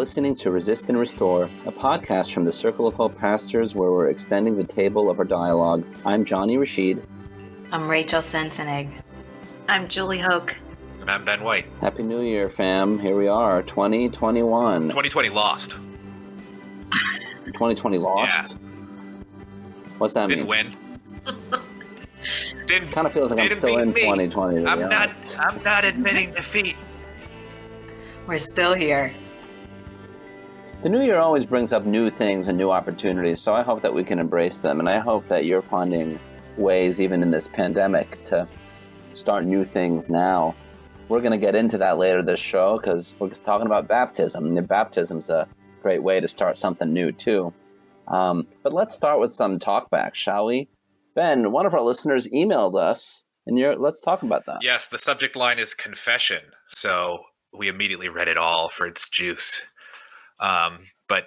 listening to Resist and Restore, a podcast from the Circle of Hope Pastors where we're extending the table of our dialogue. I'm Johnny Rashid. I'm Rachel Sensenig. I'm Julie Hoke. And I'm Ben White. Happy New Year, fam. Here we are, 2021. 2020 lost. 2020 lost? Yeah. What's that Didn't mean? win. Didn't Kind of feels like I'm still in 2020. I'm not admitting defeat. We're still here. The new year always brings up new things and new opportunities, so I hope that we can embrace them, and I hope that you're finding ways, even in this pandemic, to start new things now. We're going to get into that later this show because we're talking about baptism, and baptism's a great way to start something new too. But let's start with some talkback, shall we? Ben, one of our listeners emailed us, and let's talk about that. Yes, the subject line is confession, so we immediately read it all for its juice. But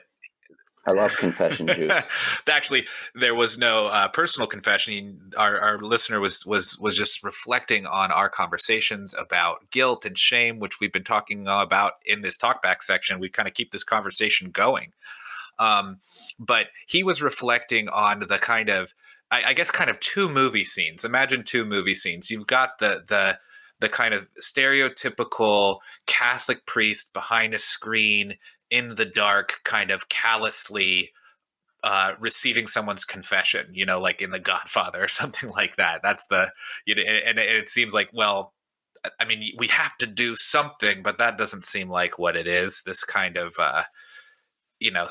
I love confession juice. Actually, there was no personal confession. Our listener was just reflecting on our conversations about guilt and shame, which we've been talking about in this talkback section. We kind of keep this conversation going. But he was reflecting on the kind of, I guess, kind of two movie scenes. Imagine two movie scenes. You've got the kind of stereotypical Catholic priest behind a screen in the dark, kind of callously receiving someone's confession, like in The Godfather or something like that. That's and it seems like, well, I mean, we have to do something, but that doesn't seem like what it is. This kind of,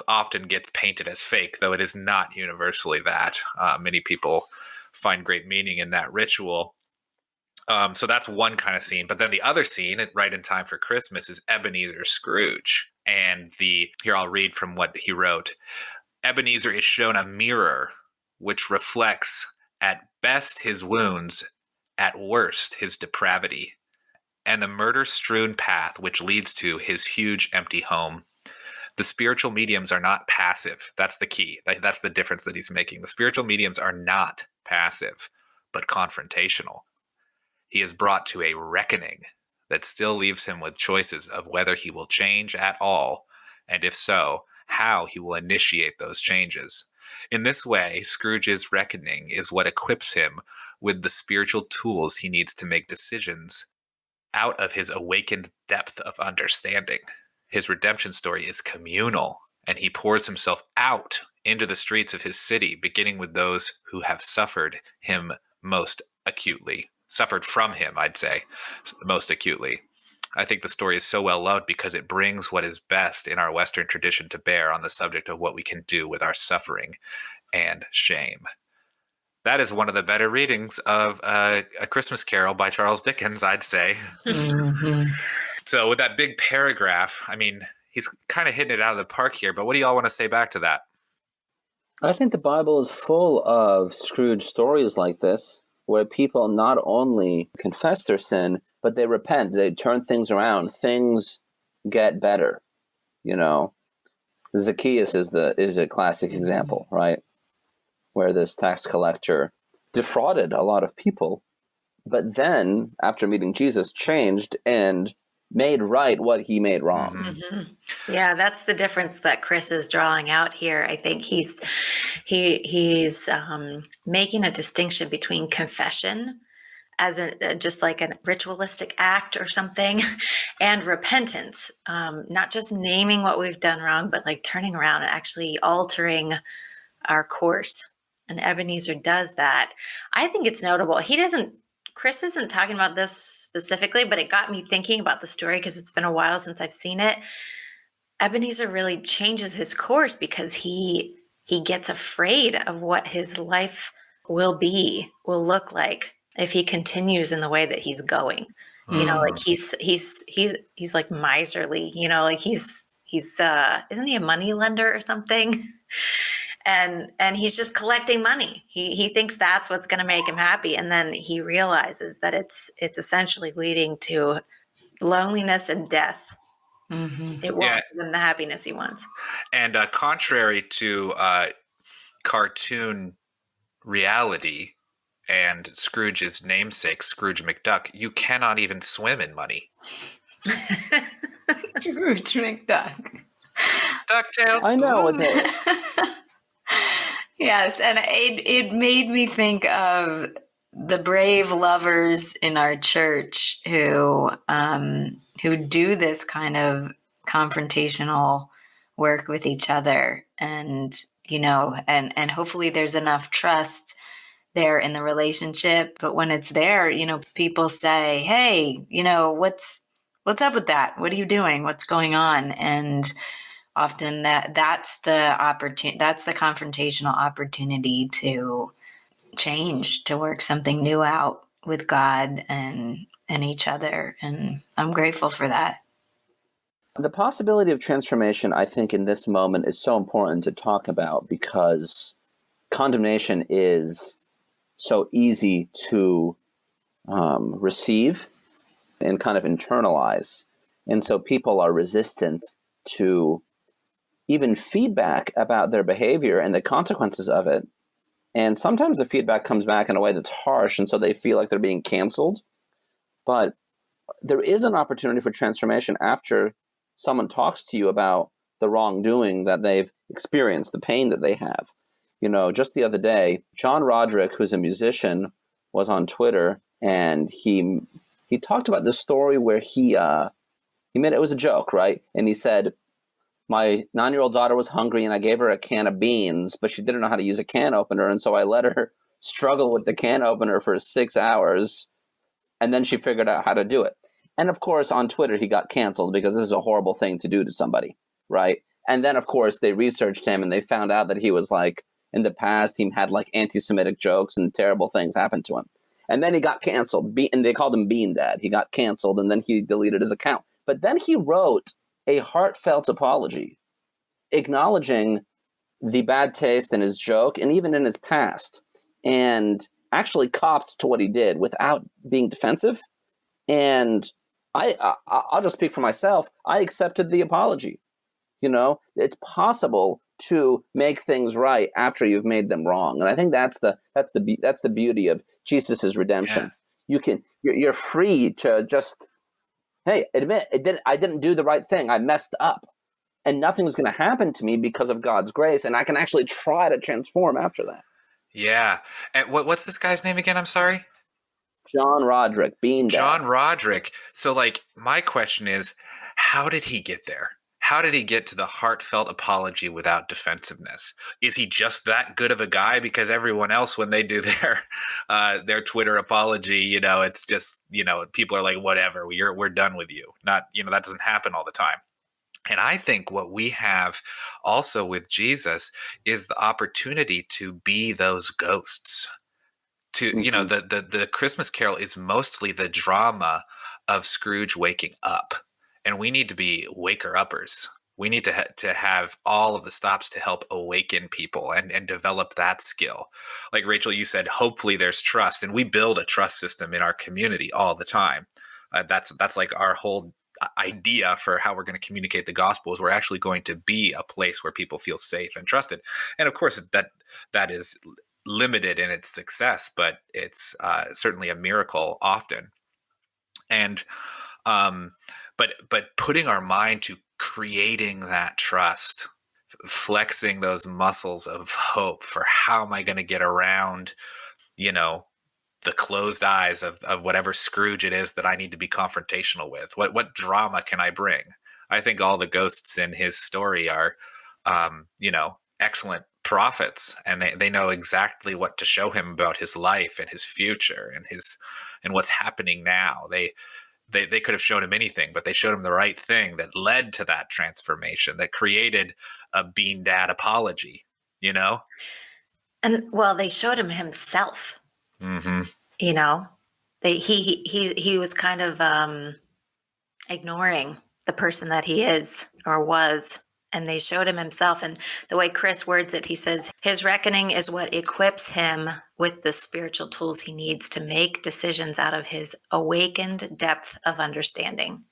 often gets painted as fake, though it is not universally that. Many people find great meaning in that ritual. So that's one kind of scene. But then the other scene, right in time for Christmas, is Ebenezer Scrooge. And here I'll read from what he wrote. Ebenezer is shown a mirror which reflects at best his wounds, at worst his depravity, and the murder-strewn path which leads to his huge empty home. The spiritual mediums are not passive. That's the key. That's the difference that he's making. The spiritual mediums are not passive, but confrontational. He is brought to a reckoning that still leaves him with choices of whether he will change at all, and if so, how he will initiate those changes. In this way, Scrooge's reckoning is what equips him with the spiritual tools he needs to make decisions out of his awakened depth of understanding. His redemption story is communal, and he pours himself out into the streets of his city, beginning with those who have suffered from him, I'd say, most acutely. I think the story is so well loved because it brings what is best in our Western tradition to bear on the subject of what we can do with our suffering and shame. That is one of the better readings of A Christmas Carol by Charles Dickens, I'd say. Mm-hmm. So with that big paragraph, I mean, he's kind of hitting it out of the park here, but what do y'all want to say back to that? I think the Bible is full of Scrooge stories like this, where people not only confess their sin, but they repent. They turn things around. Things get better. Zacchaeus is a classic example, right? Where this tax collector defrauded a lot of people, but then after meeting Jesus, changed and made right what he made wrong. Mm-hmm. Yeah, that's the difference that Chris is drawing out here. I think he's making a distinction between confession as just like a ritualistic act or something, and repentance, not just naming what we've done wrong, but like turning around and actually altering our course. And Ebenezer does that. I think it's notable. Chris isn't talking about this specifically, but it got me thinking about the story because it's been a while since I've seen it. Ebenezer really changes his course because he gets afraid of what his life will look like if he continues in the way that he's going. Like he's like miserly, like he's isn't he a money lender or something? And he's just collecting money. He thinks that's what's going to make him happy. And then he realizes that it's essentially leading to loneliness and death. Mm-hmm. It won't give him the happiness he wants. And contrary to cartoon reality and Scrooge's namesake, Scrooge McDuck, you cannot even swim in money. Scrooge McDuck. DuckTales. I know. Ooh. Yes, and it made me think of the brave lovers in our church who do this kind of confrontational work with each other, and and hopefully there's enough trust there in the relationship. But when it's there, people say, "Hey, what's up with that? What are you doing? What's going on?" And often that's the opportunity, that's the confrontational opportunity to change, to work something new out with God and each other. And I'm grateful for that. The possibility of transformation, I think, in this moment is so important to talk about because condemnation is so easy to receive and kind of internalize. And so people are resistant to even feedback about their behavior and the consequences of it. And sometimes the feedback comes back in a way that's harsh, and so they feel like they're being canceled. But there is an opportunity for transformation after someone talks to you about the wrongdoing that they've experienced, the pain that they have. Just the other day, John Roderick, who's a musician, was on Twitter, and he talked about this story where he made it was a joke, right? And he said, my 9-year-old daughter was hungry and I gave her a can of beans, but she didn't know how to use a can opener. And so I let her struggle with the can opener for 6 hours. And then she figured out how to do it. And of course, on Twitter, he got canceled because this is a horrible thing to do to somebody, right? And then, of course, they researched him and they found out that he was like, in the past, he had like anti-Semitic jokes and terrible things happened to him. And then he got canceled. And they called him Bean Dad. He got canceled and then he deleted his account. But then he wrote a heartfelt apology, acknowledging the bad taste in his joke and even in his past, and actually copped to what he did without being defensive. And I'll just speak for myself. I accepted the apology. It's possible to make things right after you've made them wrong, and I think that's the beauty of Jesus's redemption. Yeah. You're free to just, hey, admit I didn't do the right thing. I messed up, and nothing's going to happen to me because of God's grace, and I can actually try to transform after that. Yeah. And what's this guy's name again? I'm sorry. John Roderick, Bean Dad. John Roderick. So, my question is, how did he get there? How did he get to the heartfelt apology without defensiveness? Is he just that good of a guy? Because everyone else, when they do their Twitter apology, it's just, people are like, whatever, we're done with you. Not, that doesn't happen all the time. And I think what we have also with Jesus is the opportunity to be those ghosts. To the Christmas Carol is mostly the drama of Scrooge waking up, and we need to be waker-uppers. We need to have all of the stops to help awaken people and develop that skill. Like Rachel, you said, hopefully there's trust, and we build a trust system in our community all the time. That's like our whole idea for how we're going to communicate the gospel is we're actually going to be a place where people feel safe and trusted. And of course, that is limited in its success, but it's certainly a miracle often. And but putting our mind to creating that trust, flexing those muscles of hope for how am I going to get around, the closed eyes of whatever Scrooge it is that I need to be confrontational with. What drama can I bring? I think all the ghosts in his story are, excellent prophets, and they know exactly what to show him about his life and his future and what's happening now. They could have shown him anything, but they showed him the right thing that led to that transformation, that created a Bean Dad apology, And they showed him himself. Mm-hmm. He was kind of ignoring the person that he is or was, and they showed him himself. And the way Chris words it, he says, his reckoning is what equips him with the spiritual tools he needs to make decisions out of his awakened depth of understanding.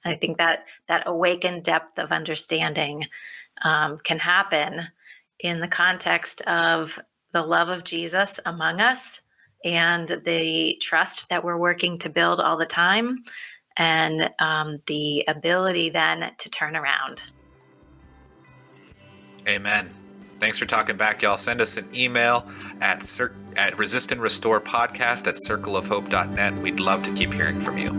And I think that awakened depth of understanding can happen in the context of the love of Jesus among us and the trust that we're working to build all the time, and the ability then to turn around. Amen. Thanks for talking back, y'all. Send us an email at resist and restore podcast at circleofhope.net. We'd love to keep hearing from you.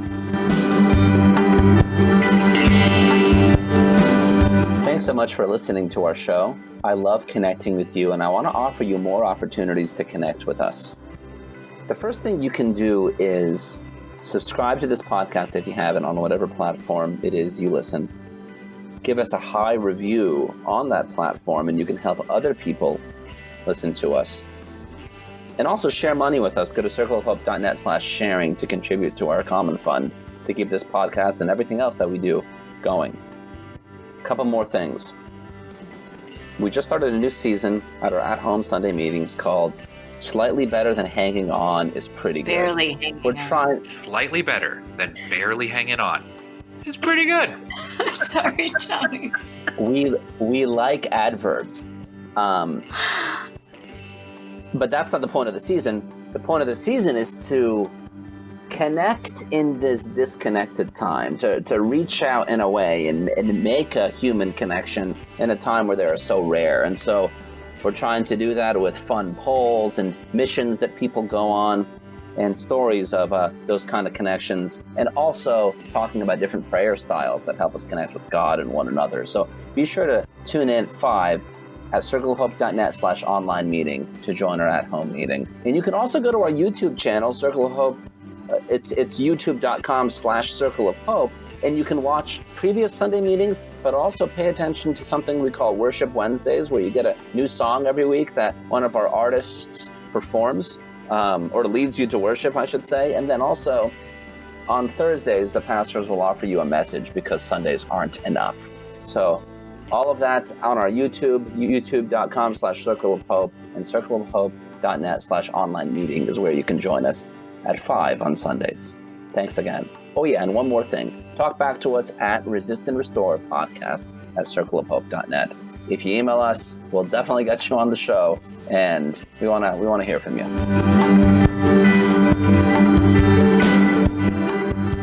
Thanks so much for listening to our show. I love connecting with you, and I want to offer you more opportunities to connect with us. The first thing you can do is subscribe to this podcast if you haven't on whatever platform it is you listen. Give us a high review on that platform, and you can help other people listen to us. And also share money with us. Go to circleofhope.net/sharing to contribute to our common fund to keep this podcast and everything else that we do going. A couple more things. We just started a new season at our at-home Sunday meetings called Slightly Better Than Hanging On is Pretty Good. Barely hanging We're trying Slightly better than barely hanging on. It's pretty good. Sorry, Johnny. we like adverbs. But that's not the point of the season. The point of the season is to connect in this disconnected time, to reach out in a way and make a human connection in a time where they are so rare. And so we're trying to do that with fun polls and missions that people go on and stories of those kind of connections, and also talking about different prayer styles that help us connect with God and one another. So be sure to tune in 5 at circleofhope.net/online meeting to join our at-home meeting. And you can also go to our YouTube channel, Circle of Hope. It's youtube.com/Circle of Hope, and you can watch previous Sunday meetings, but also pay attention to something we call Worship Wednesdays, where you get a new song every week that one of our artists performs, or leads you to worship, I should say. And then also on Thursdays, the pastors will offer you a message because Sundays aren't enough. So all of that's on our YouTube, youtube.com/Circle of Hope, and circleofhope.net/online meeting is where you can join us at 5 on Sundays. Thanks again. Oh yeah, and one more thing. Talk back to us at Resist and Restore podcast at circleofhope.net. If you email us, we'll definitely get you on the show, and we want to hear from you.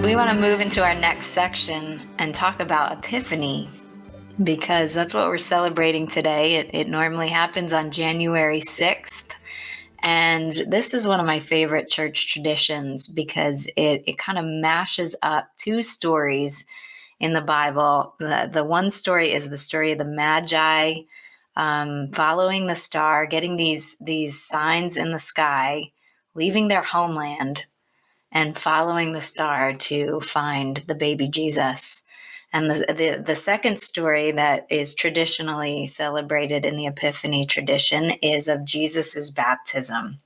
We want to move into our next section and talk about Epiphany, because that's what we're celebrating today. It normally happens on January 6th. And this is one of my favorite church traditions because it kind of mashes up 2 stories in the Bible. The one story is the story of the Magi following the star, getting these signs in the sky, leaving their homeland and following the star to find the baby Jesus. And the second story that is traditionally celebrated in the Epiphany tradition is of Jesus's baptism.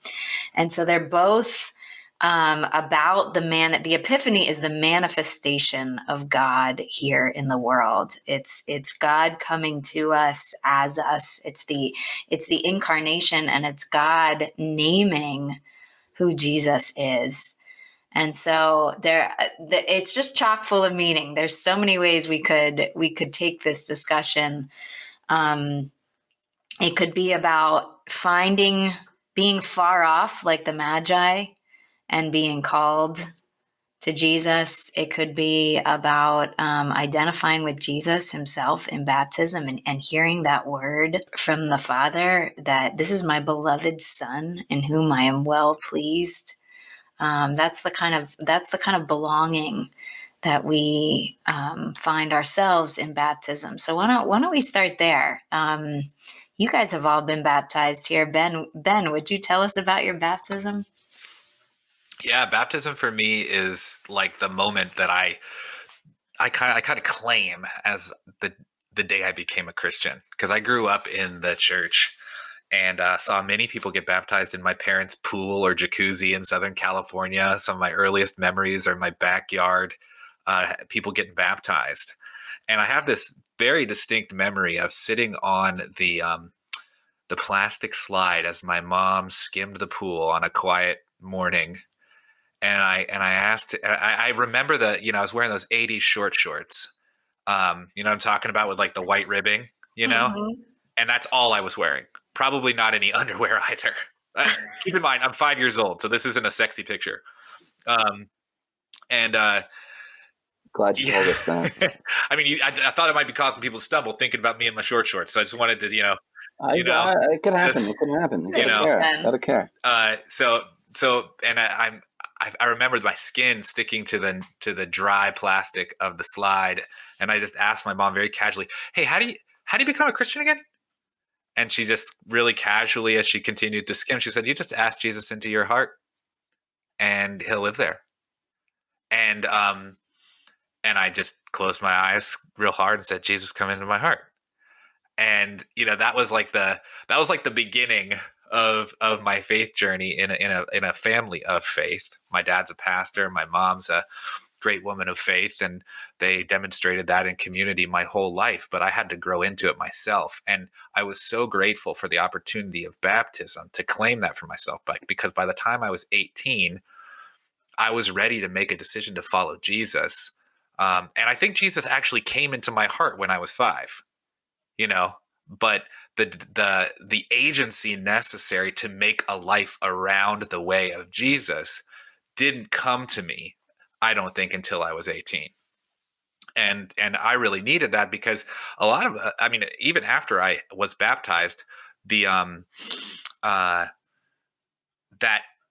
And so they're both about the Epiphany is the manifestation of God here in the world. It's God coming to us as us. It's the incarnation, and it's God naming who Jesus is. And so it's just chock full of meaning. There's so many ways we could take this discussion. It could be about being far off like the Magi and being called to Jesus. It could be about identifying with Jesus himself in baptism and hearing that word from the Father that this is my beloved Son in whom I am well pleased. That's the kind of belonging that we find ourselves in baptism. So why don't we start there? You guys have all been baptized here. Ben, would you tell us about your baptism? Yeah, baptism for me is like the moment that I kind of claim as the day I became a Christian, because I grew up in the church and saw many people get baptized in my parents' pool or jacuzzi in Southern California. Some of my earliest memories are in my backyard, people getting baptized. And I have this very distinct memory of sitting on the plastic slide as my mom skimmed the pool on a quiet morning. And I asked, I remember I was wearing those 80s short shorts, what I'm talking about, with like the white ribbing, Mm-hmm. and that's all I was wearing. Probably not any underwear either. Keep in mind, I'm 5 years old, so this isn't a sexy picture. Glad you told us that. I mean, I thought it might be causing people to stumble thinking about me in my short shorts. So I just wanted to, It could happen. just, It could happen. You you gotta know, care. Gotta care. And I remembered my skin sticking to the dry plastic of the slide, and I just asked my mom very casually, "Hey, how do you become a Christian again?" And she just really casually, as she continued to skim, she said, "You just ask Jesus into your heart, and He'll live there." And I just closed my eyes real hard and said, "Jesus, come into my heart." And that was like the beginning of my faith journey in a family of faith. My dad's a pastor, my mom's a great woman of faith, and they demonstrated that in community my whole life, but I had to grow into it myself. And I was so grateful for the opportunity of baptism to claim that for myself, because by the time I was 18, I was ready to make a decision to follow Jesus. And I think Jesus actually came into my heart when I was 5. But the agency necessary to make a life around the way of Jesus didn't come to me, I don't think, until I was 18. And I really needed that, because a lot of, even after I was baptized, the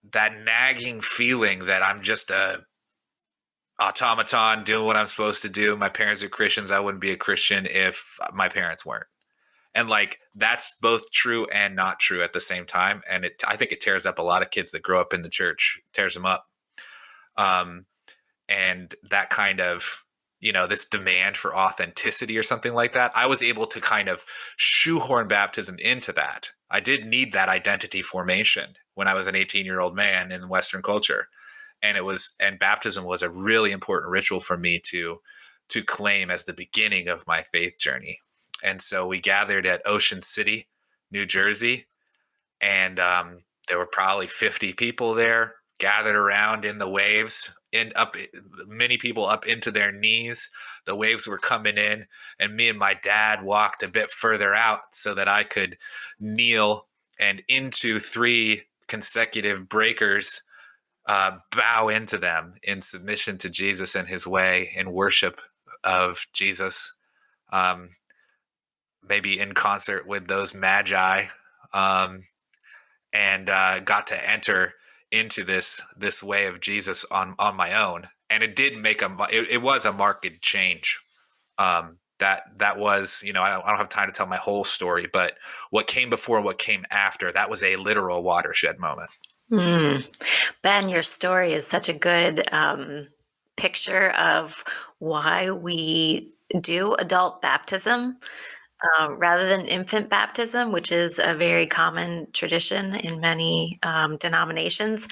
that nagging feeling that I'm just a automaton doing what I'm supposed to do. My parents are Christians. I wouldn't be a Christian if my parents weren't. And that's both true and not true at the same time. And I think it tears up a lot of kids that grow up in the church, tears them up. And that kind of, this demand for authenticity or something like that, I was able to kind of shoehorn baptism into that. I did need that identity formation when I was an 18-year-old man in Western culture. And baptism was a really important ritual for me to claim as the beginning of my faith journey. And so we gathered at Ocean City, New Jersey, and there were probably 50 people there gathered around in the waves, many people up into their knees. The waves were coming in, and me and my dad walked a bit further out so that I could kneel and into 3 consecutive breakers, bow into them in submission to Jesus and his way, in worship of Jesus. Maybe in concert with those magi, and got to enter into this way of Jesus on my own. And it did it was a marked change. That was, I don't have time to tell my whole story, but what came before and what came after, that was a literal watershed moment. Ben, your story is such a good picture of why we do adult baptism rather than infant baptism, which is a very common tradition in many denominations.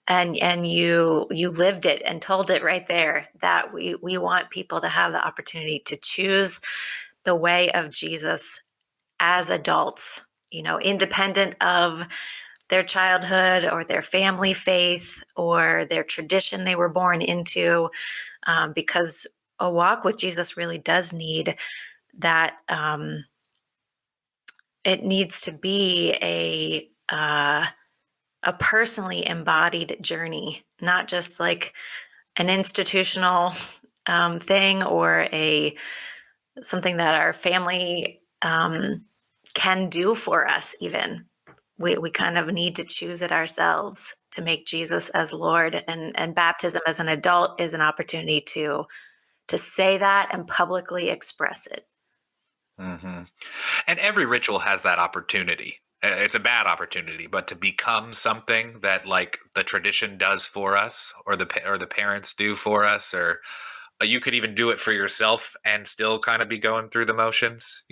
And you lived it and told it right there, that we want people to have the opportunity to choose the way of Jesus as adults, independent of their childhood or their family faith or their tradition they were born into, because a walk with Jesus really does need that. It needs to be a personally embodied journey, not just like an institutional thing or something that our family can do for us. Even we kind of need to choose it ourselves to make Jesus as Lord, and baptism as an adult is an opportunity to say that and publicly express it. Mm-hmm. And every ritual has that opportunity. It's a bad opportunity, but to become something that the tradition does for us, or the parents do for us, or you could even do it for yourself and still kind of be going through the motions,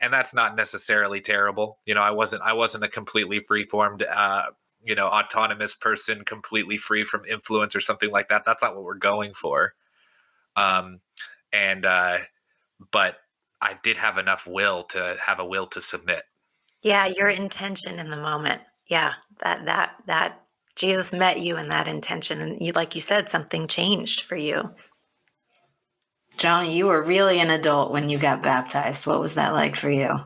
and that's not necessarily terrible. I wasn't a completely free-formed, autonomous person, completely free from influence or something like that. That's not what we're going for. But I did have enough will to submit. Yeah, your intention in the moment. Yeah, that Jesus met you in that intention, and like you said, something changed for you. Johnny, you were really an adult when you got baptized. What was that like for you?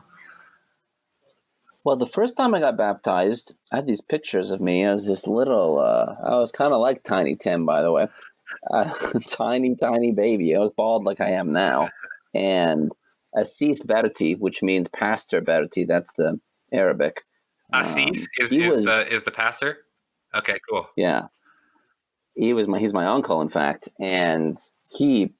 Well, the first time I got baptized, I had these pictures of me as this little, I was kind of like Tiny Tim, by the way. tiny, tiny baby. I was bald like I am now. And Assis Berti, which means Pastor Berti, that's the Arabic. Assis he was, is the pastor. Okay, cool. yeah. He's my uncle, in fact, and he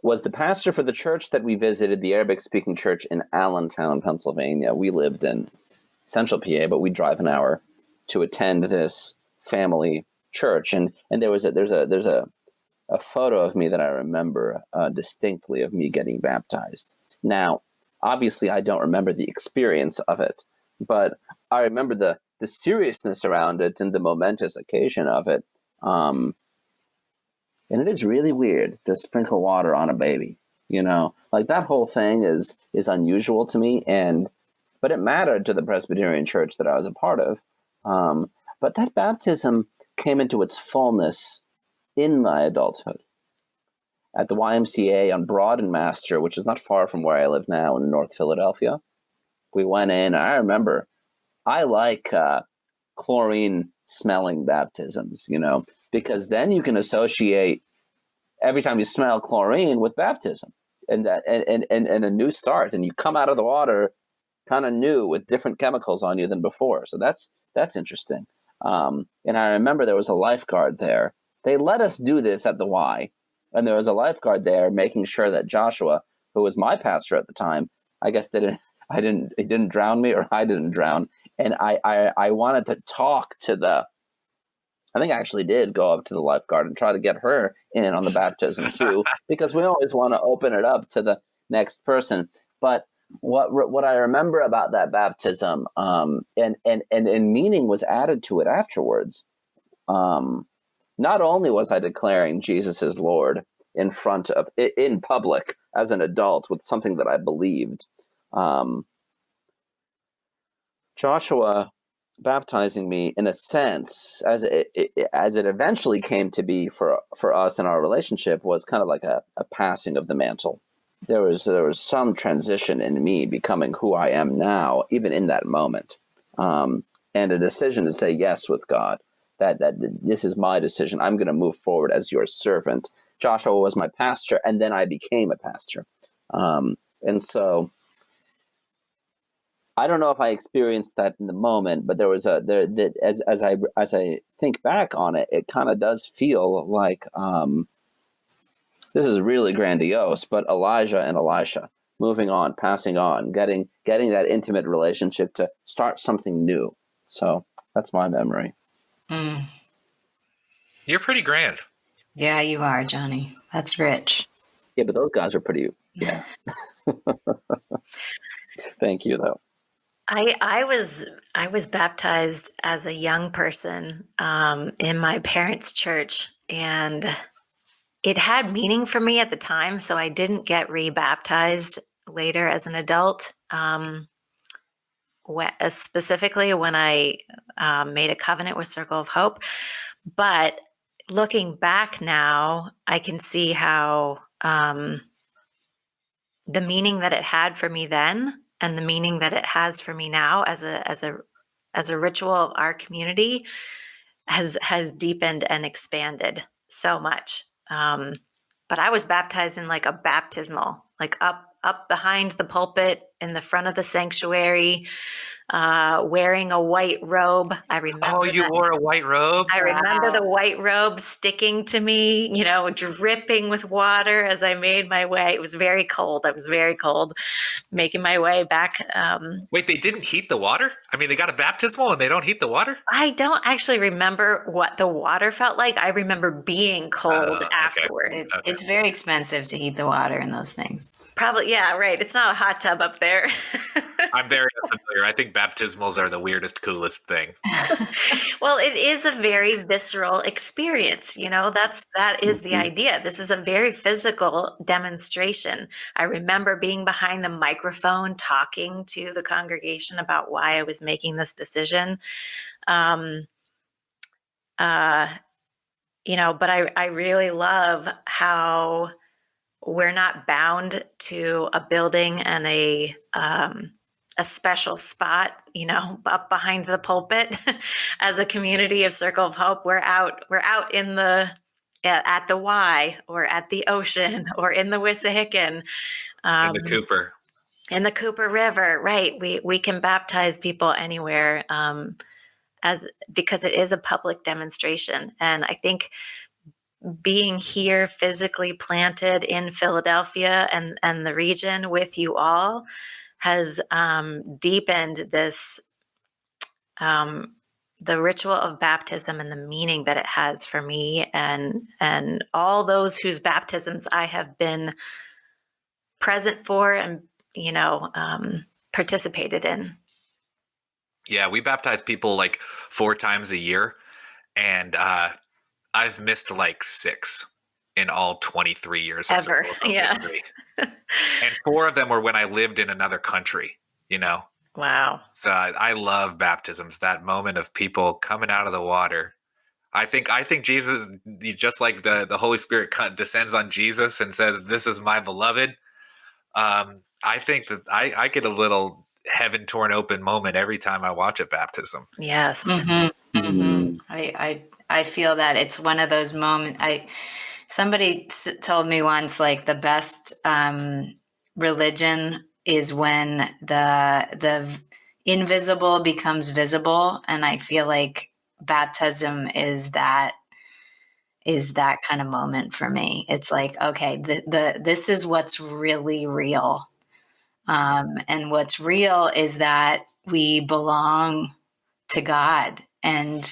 was the pastor for the church that we visited, the Arabic-speaking church in Allentown, Pennsylvania. We lived in Central PA, but we drive an hour to attend this family church, and there's a photo of me that I remember distinctly of me getting baptized. Now, obviously, I don't remember the experience of it, but I remember the seriousness around it and the momentous occasion of it. And it is really weird to sprinkle water on a baby, like that whole thing is unusual to me. But it mattered to the Presbyterian church that I was a part of. But that baptism came into its fullness in my adulthood at the YMCA on Broad and Master, which is not far from where I live now in North Philadelphia. We went in. I remember I like chlorine smelling baptisms, because then you can associate every time you smell chlorine with baptism and a new start, and you come out of the water kind of new with different chemicals on you than before. So that's interesting. And I remember there was a lifeguard there. They let us do this at the Y, and there was a lifeguard there making sure that Joshua, who was my pastor at the time, I guess he didn't drown me, or I didn't drown. And I wanted to talk to I think I actually did go up to the lifeguard and try to get her in on the baptism too, because we always want to open it up to the next person. But what I remember about that baptism, and meaning was added to it afterwards. Not only was I declaring Jesus as Lord in public as an adult with something that I believed, Joshua baptizing me, in a sense, as it eventually came to be for us in our relationship, was kind of like a passing of the mantle. There was some transition in me becoming who I am now, even in that moment, and a decision to say yes with God. That this is my decision. I'm going to move forward as your servant. Joshua was my pastor, and then I became a pastor, and so. I don't know if I experienced that in the moment, but as I think back on it, it kind of does feel like this is really grandiose. But Elijah and Elisha, moving on, passing on, getting that intimate relationship to start something new. So that's my memory. Mm. You're pretty grand. Yeah, you are, Johnny. That's rich. Yeah, but those guys are pretty. Yeah. Thank you, though. I was baptized as a young person in my parents' church, and it had meaning for me at the time, so I didn't get rebaptized later as an adult. Specifically when I made a covenant with Circle of Hope. But looking back now, I can see how the meaning that it had for me then, and the meaning that it has for me now as a ritual of our community has deepened and expanded so much. But I was baptized in like a baptismal, like up behind the pulpit in the front of the sanctuary, wearing a white robe. I remember. Oh, you wore a white robe? I remember the white robe sticking to me, dripping with water as I made my way. It was very cold. I was very cold making my way back. Wait, they didn't heat the water? I mean, they got a baptismal and they don't heat the water? I don't actually remember what the water felt like. I remember being cold afterwards. It's very expensive to heat the water in those things. Probably, yeah, right. It's not a hot tub up there. I'm very unfamiliar. I think baptismals are the weirdest, coolest thing. Well, it is a very visceral experience. That is the idea. This is a very physical demonstration. I remember being behind the microphone talking to the congregation about why I was making this decision. But I really love how we're not bound to a building and a special spot, up behind the pulpit. As a community of Circle of Hope, we're out in the at the Y or at the ocean or in the Wissahickon. In the Cooper. In the Cooper River, right? We can baptize people anywhere, because it is a public demonstration. And I think being here physically planted in Philadelphia and the region with you all has deepened this, the ritual of baptism and the meaning that it has for me and all those whose baptisms I have been present for and, participated in. Yeah, we baptize people like 4 times a year, and I've missed like 6 in all 23 years of Ever, yeah. And 4 of them were when I lived in another country, Wow. So I love baptisms, that moment of people coming out of the water. I think Jesus, just like the Holy Spirit descends on Jesus and says, "This is my beloved." I think that I get a little heaven torn open moment every time I watch a baptism. Yes. Mm-hmm. Mm-hmm. I feel that it's one of those moments. Somebody told me once, like, the best religion is when the invisible becomes visible, and I feel like baptism is that kind of moment for me. It's like, okay, this is what's really real. And what's real is that we belong to God, and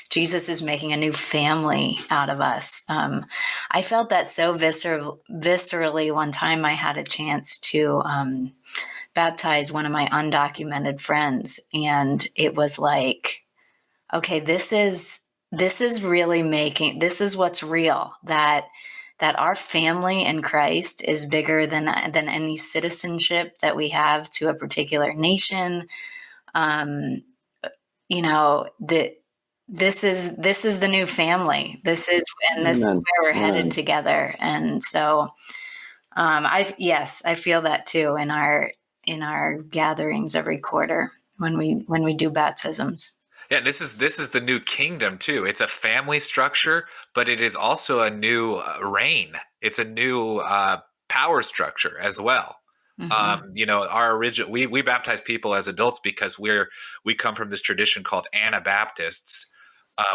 Jesus is making a new family out of us. I felt that so viscerally one time I had a chance to baptize one of my undocumented friends, and it was like, okay, this is really this is what's real, that our family in Christ is bigger than any citizenship that we have to a particular nation. This is the new family. This is where we're headed together. And so, I feel that too in our gatherings every quarter when we do baptisms. Yeah, this is the new kingdom too. It's a family structure, but it is also a new reign. It's a new power structure as well. Mm-hmm. Our original we baptize people as adults because we come from this tradition called Anabaptists,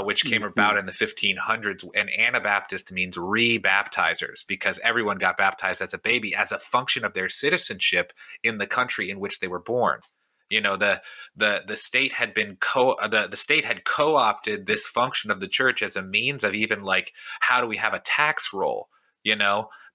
which came about in the 1500s. And Anabaptist means re-baptizers, because everyone got baptized as a baby as a function of their citizenship in the country in which they were born. The state had been the state had co-opted this function of the church as a means of even, like, how do we have a tax roll,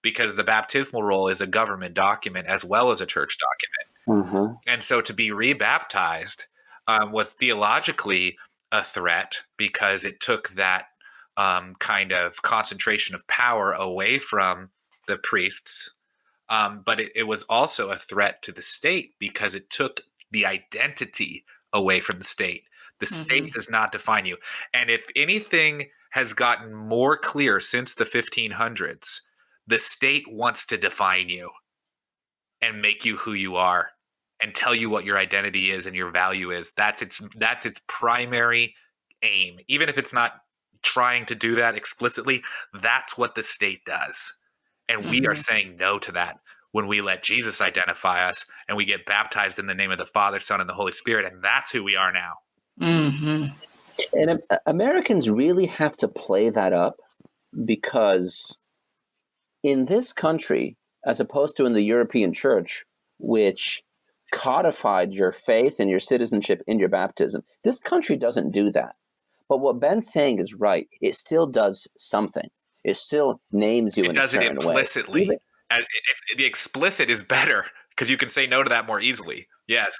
because the baptismal roll is a government document as well as a church document. Mm-hmm. And so to be rebaptized was theologically a threat, because it took that kind of concentration of power away from the priests. But it was also a threat to the state, because it took the identity away from the state. The state does not define you. And if anything has gotten more clear since the 1500s, the state wants to define you and make you who you are and tell you what your identity is and your value is. That's its primary aim. Even if it's not trying to do that explicitly, that's what the state does. And we are saying no to that when we let Jesus identify us and we get baptized in the name of the Father, Son, and the Holy Spirit. And that's who we are now. Mm-hmm. And Americans really have to play that up, because in this country, as opposed to in the European church, which codified your faith and your citizenship in your baptism, this country doesn't do that. But what Ben's saying is right. It still does something. It still names you in a certain way. It does it implicitly. The explicit is better, because you can say no to that more easily. Yes.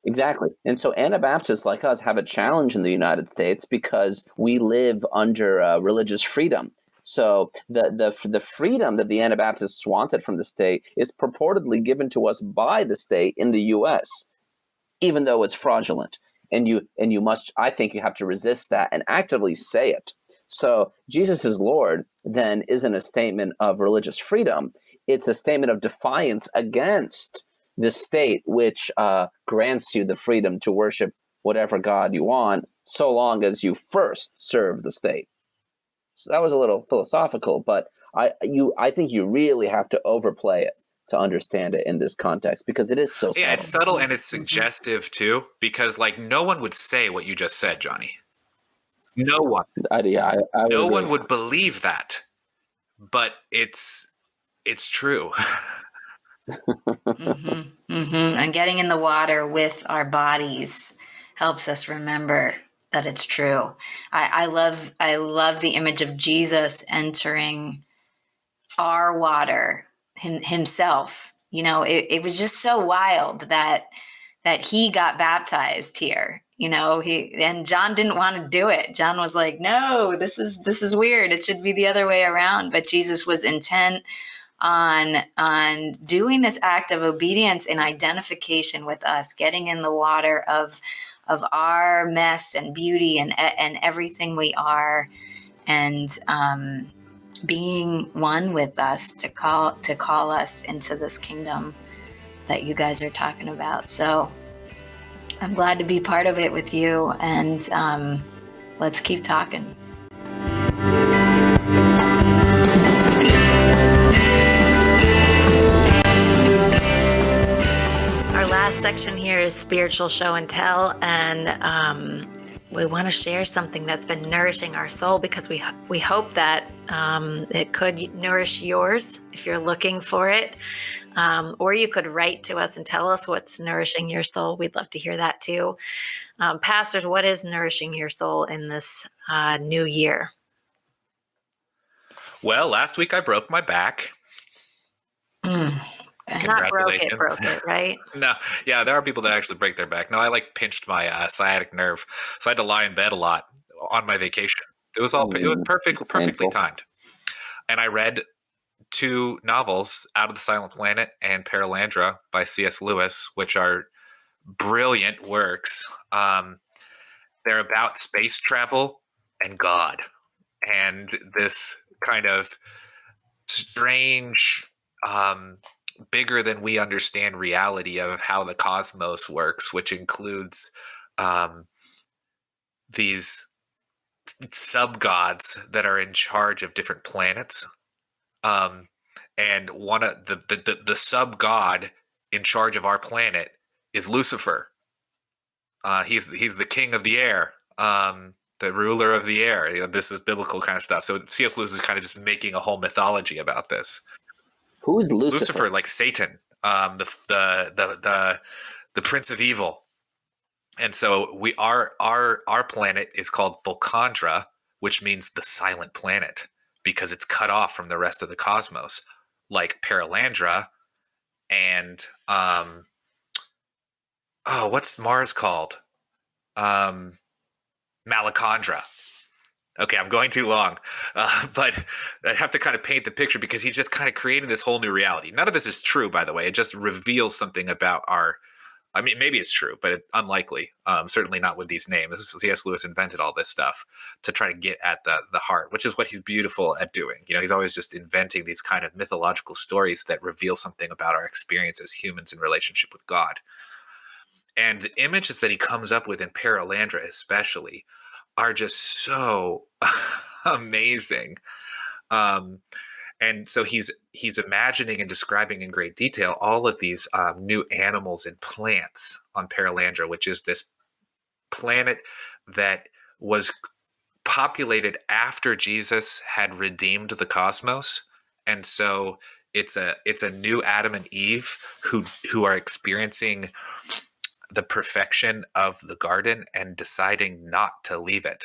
Exactly. And so Anabaptists like us have a challenge in the United States because we live under religious freedom. So the freedom that the Anabaptists wanted from the state is purportedly given to us by the state in the U.S., even though it's fraudulent. And you must, I think you have to resist that and actively say it. So Jesus is Lord then isn't a statement of religious freedom. It's a statement of defiance against the state, which grants you the freedom to worship whatever God you want, so long as you first serve the state. So that was a little philosophical, but I think you really have to overplay it to understand it in this context, because it is so subtle. Yeah, it's subtle and it's suggestive too, because like no one would say what you just said, Johnny. No one. I would No agree. one would believe that, but it's true. And getting in the water with our bodies helps us remember that it's true. I love the image of Jesus entering our water himself. You know, it was just so wild that he got baptized here. You know, and John didn't want to do it. John was like, "No, this is weird. It should be the other way around." But Jesus was intent on doing this act of obedience and identification with us, getting in the water of our mess and beauty and everything we are, and being one with us to call us into this kingdom that you guys are talking about. So I'm glad to be part of it with you, and let's keep talking. Our last section here is spiritual show and tell, and we want to share something that's been nourishing our soul, because we hope that it could nourish yours if you're looking for it. Or you could write to us and tell us what's nourishing your soul. We'd love to hear that too. Pastors, what is nourishing your soul in this new year? Well, last week I broke my back. Not broke it, right? No, yeah, there are people that actually break their back. No, I like pinched my sciatic nerve, so I had to lie in bed a lot on my vacation. It was perfectly timed. And I read 2 novels, Out of the Silent Planet and Perelandra by C.S. Lewis, which are brilliant works. They're about space travel and God, and this kind of strange, bigger than we understand reality of how the cosmos works, which includes these sub-gods that are in charge of different planets. And one of the sub-god in charge of our planet is Lucifer. He's the king of the air, the ruler of the air. You know, this is biblical kind of stuff. So C.S. Lewis is kind of just making a whole mythology about this. Who is Lucifer? Lucifer, like Satan, the prince of evil. And so our planet is called Volcandra, which means the silent planet, because it's cut off from the rest of the cosmos, like Perelandra and what's Mars called? Malacandra. Okay, I'm going too long, but I have to kind of paint the picture, because he's just kind of creating this whole new reality. None of this is true, by the way. It just reveals something about I mean, maybe it's true, but unlikely. Certainly not with these names. C.S. Lewis invented all this stuff to try to get at the heart, which is what he's beautiful at doing. You know, he's always just inventing these kind of mythological stories that reveal something about our experience as humans in relationship with God. And the images that he comes up with in Perelandra especially are just so amazing. And so he's imagining and describing in great detail all of these new animals and plants on Perelandra, which is this planet that was populated after Jesus had redeemed the cosmos. And so it's a new Adam and Eve who are experiencing the perfection of the garden and deciding not to leave it.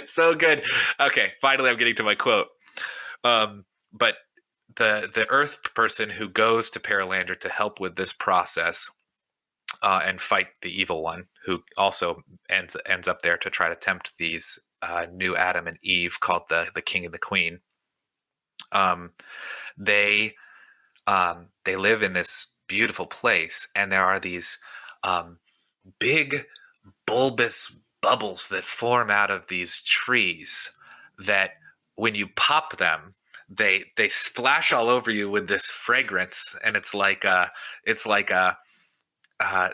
So good. Okay, finally I'm getting to my quote. But the Earth person who goes to Perelandra to help with this process and fight the evil one, who also ends up there to try to tempt these new Adam and Eve, called the King and the Queen. They live in this beautiful place, and there are these big bulbous bubbles that form out of these trees that, when you pop them, they splash all over you with this fragrance, and it's like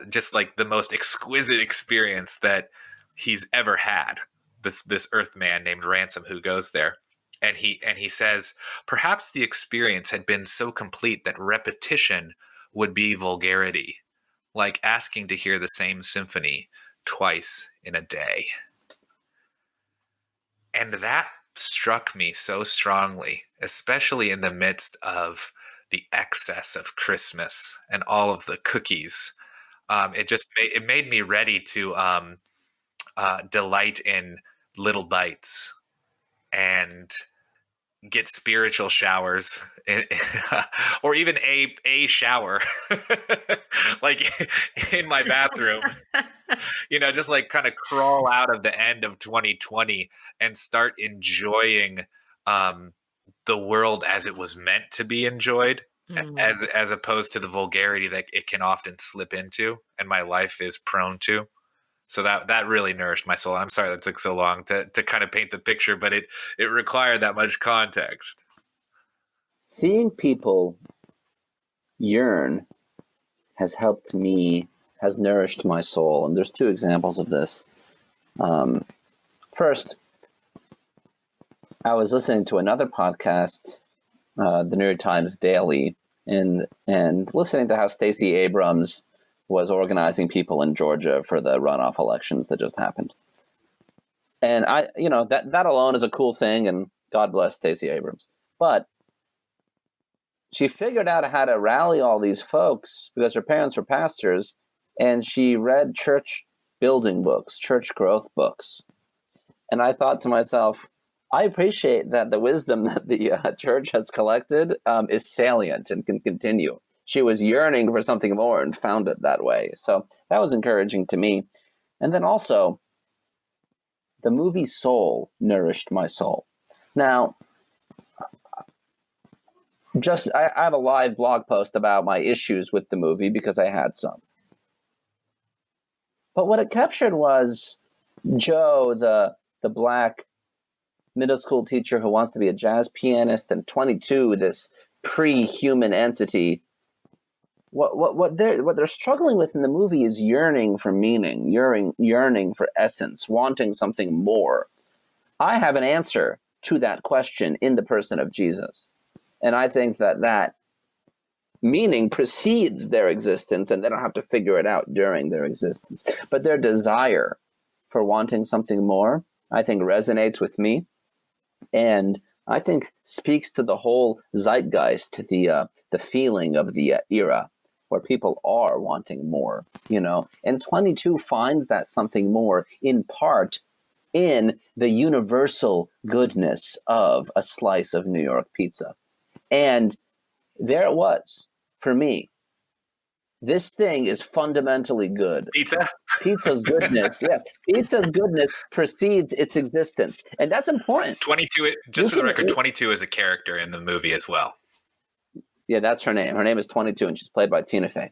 just like the most exquisite experience that he's ever had. this Earth man named Ransom who goes there, and he says perhaps the experience had been so complete that repetition would be vulgarity, like asking to hear the same symphony twice in a day. And that struck me so strongly, especially in the midst of the excess of Christmas and all of the cookies. It made me ready to delight in little bites and get spiritual showers, or even a shower, like in my bathroom. Just like kind of crawl out of the end of 2020 and start enjoying the world as it was meant to be enjoyed, as opposed to the vulgarity that it can often slip into, and my life is prone to. So that really nourished my soul. And I'm sorry that took so long to kind of paint the picture, but it required that much context. Seeing people yearn has nourished my soul. And there's two examples of this. First, I was listening to another podcast, the New York Times Daily, and listening to how Stacey Abrams was organizing people in Georgia for the runoff elections that just happened. And that alone is a cool thing, and God bless Stacey Abrams. But she figured out how to rally all these folks because her parents were pastors, and she read church building books, church growth books. And I thought to myself, I appreciate that the wisdom that the church has collected is salient and can continue. She was yearning for something more and found it that way. So that was encouraging to me. And then also, the movie Soul nourished my soul. Now, I have a live blog post about my issues with the movie because I had some. But what it captured was Joe, the black middle school teacher who wants to be a jazz pianist, and 22, this pre-human entity. What they're struggling with in the movie is yearning for meaning, yearning for essence, wanting something more. I have an answer to that question in the person of Jesus. And I think that meaning precedes their existence, and they don't have to figure it out during their existence. But their desire for wanting something more, I think, resonates with me. And I think speaks to the whole zeitgeist, the feeling of the era, where people are wanting more, and 22 finds that something more in part in the universal goodness of a slice of New York pizza. And there it was for me. This thing is fundamentally good. Pizza's goodness, yes. Pizza's goodness precedes its existence. And that's important. 22, just for the record, 22 is a character in the movie as well. Yeah, that's her name. Her name is 22, and she's played by Tina Fey.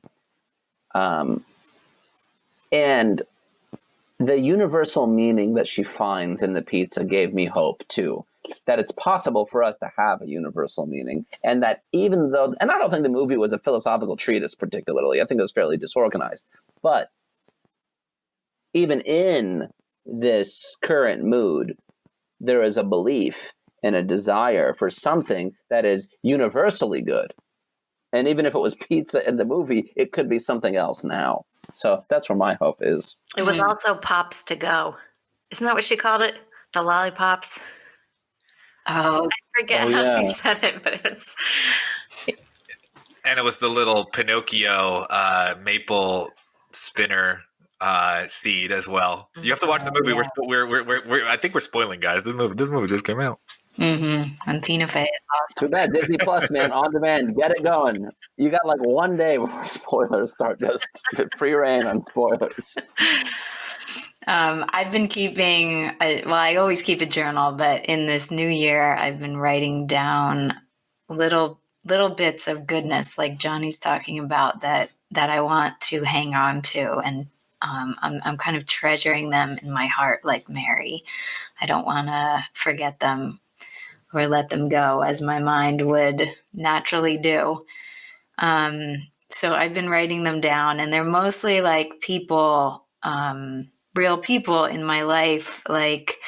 And the universal meaning that she finds in the pizza gave me hope, too. That it's possible for us to have a universal meaning. And that even though, and I don't think the movie was a philosophical treatise particularly, I think it was fairly disorganized. But even in this current mood, there is a belief and a desire for something that is universally good. And even if it was pizza in the movie, it could be something else now. So that's where my hope is. It was also Pops to Go. Isn't that what she called it? The lollipops? Oh, I forget how she said it, but it was... And it was the little Pinocchio maple spinner seed as well. You have to watch the movie. Yeah. We're I think we're spoiling, guys. This movie just came out. Mm-hmm. And Tina Fey is awesome. Too bad. Disney Plus, man, on demand. Get it going. You got like one day before spoilers start. Just free reign on spoilers. I've been keeping, I always keep a journal, but in this new year, I've been writing down little bits of goodness, like Johnny's talking about, that I want to hang on to. And I'm kind of treasuring them in my heart like Mary. I don't want to forget them or let them go as my mind would naturally do. So I've been writing them down, and they're mostly like people, real people in my life, like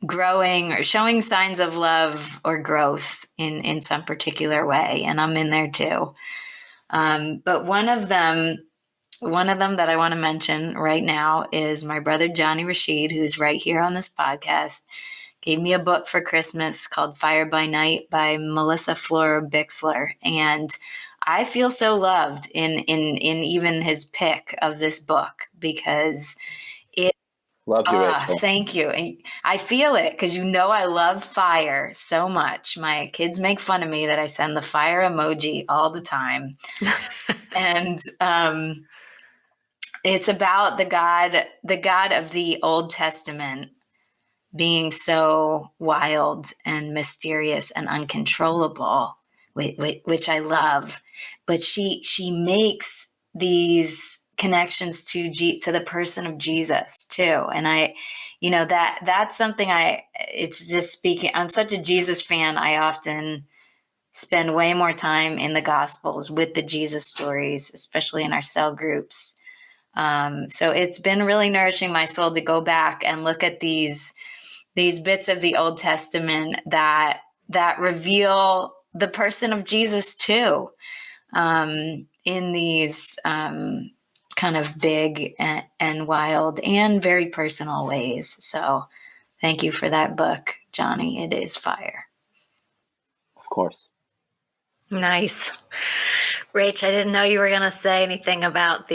growing or showing signs of love or growth in some particular way. And I'm in there too. But one of them that I want to mention right now is my brother, Johnny Rashid, who's right here on this podcast, gave me a book for Christmas called Fire by Night by Melissa Flora Bixler. And I feel so loved in even his pick of this book, because Love you, Rachel. thank you. And I feel it because I love fire so much. My kids make fun of me that I send the fire emoji all the time. And it's about the God of the Old Testament being so wild and mysterious and uncontrollable, which I love. But she makes these connections to the person of Jesus too. And that's something it's just speaking. I'm such a Jesus fan. I often spend way more time in the Gospels with the Jesus stories, especially in our cell groups. So it's been really nourishing my soul to go back and look at these bits of the Old Testament that reveal the person of Jesus too, in these kind of big and wild and very personal ways. So thank you for that book, Johnny. It is fire. Of course. Nice. Rach, I didn't know you were going to say anything about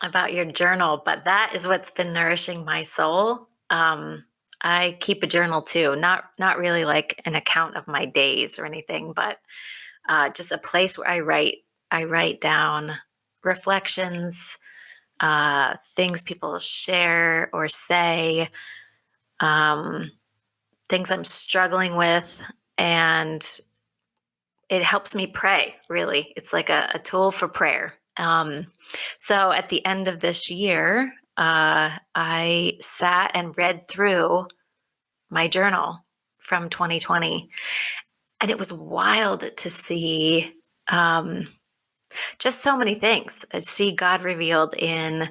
about your journal, but that is what's been nourishing my soul. I keep a journal too, not really like an account of my days or anything, but just a place where I write down reflections, things people share or say, things I'm struggling with, and it helps me pray, really. It's like a tool for prayer. So at the end of this year, I sat and read through my journal from 2020, and it was wild to see just so many things. I see God revealed in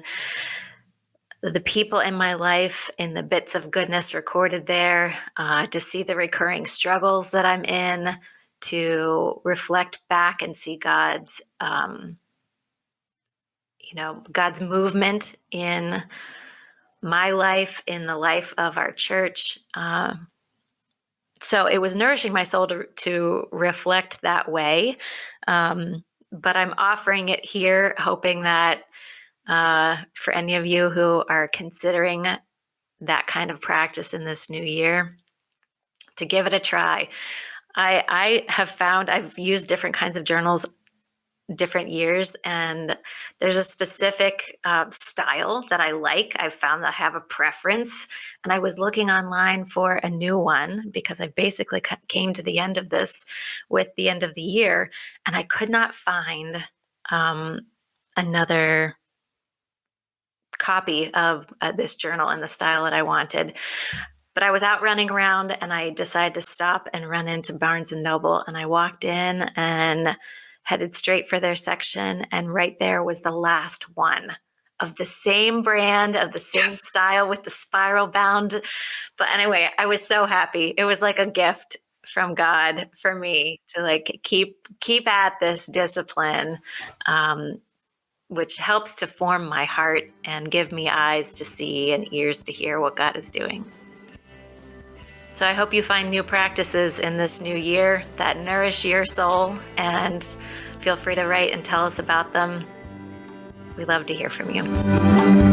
the people in my life, in the bits of goodness recorded there, to see the recurring struggles that I'm in, to reflect back and see God's God's movement in my life, in the life of our church. So it was nourishing my soul to reflect that way. But I'm offering it here, hoping that for any of you who are considering that kind of practice in this new year, to give it a try. I have found I've used different kinds of journals different years, and there's a specific style that I like. I've found that I have a preference, and I was looking online for a new one because I basically came to the end of this with the end of the year, and I could not find another copy of this journal in the style that I wanted. But I was out running around, and I decided to stop and run into Barnes & Noble, and I walked in and headed straight for their section, and right there was the last one of the same brand, of the same style, with the spiral bound. But anyway, I was so happy. It was like a gift from God for me to like keep at this discipline, which helps to form my heart and give me eyes to see and ears to hear what God is doing. So I hope you find new practices in this new year that nourish your soul, and feel free to write and tell us about them. We love to hear from you.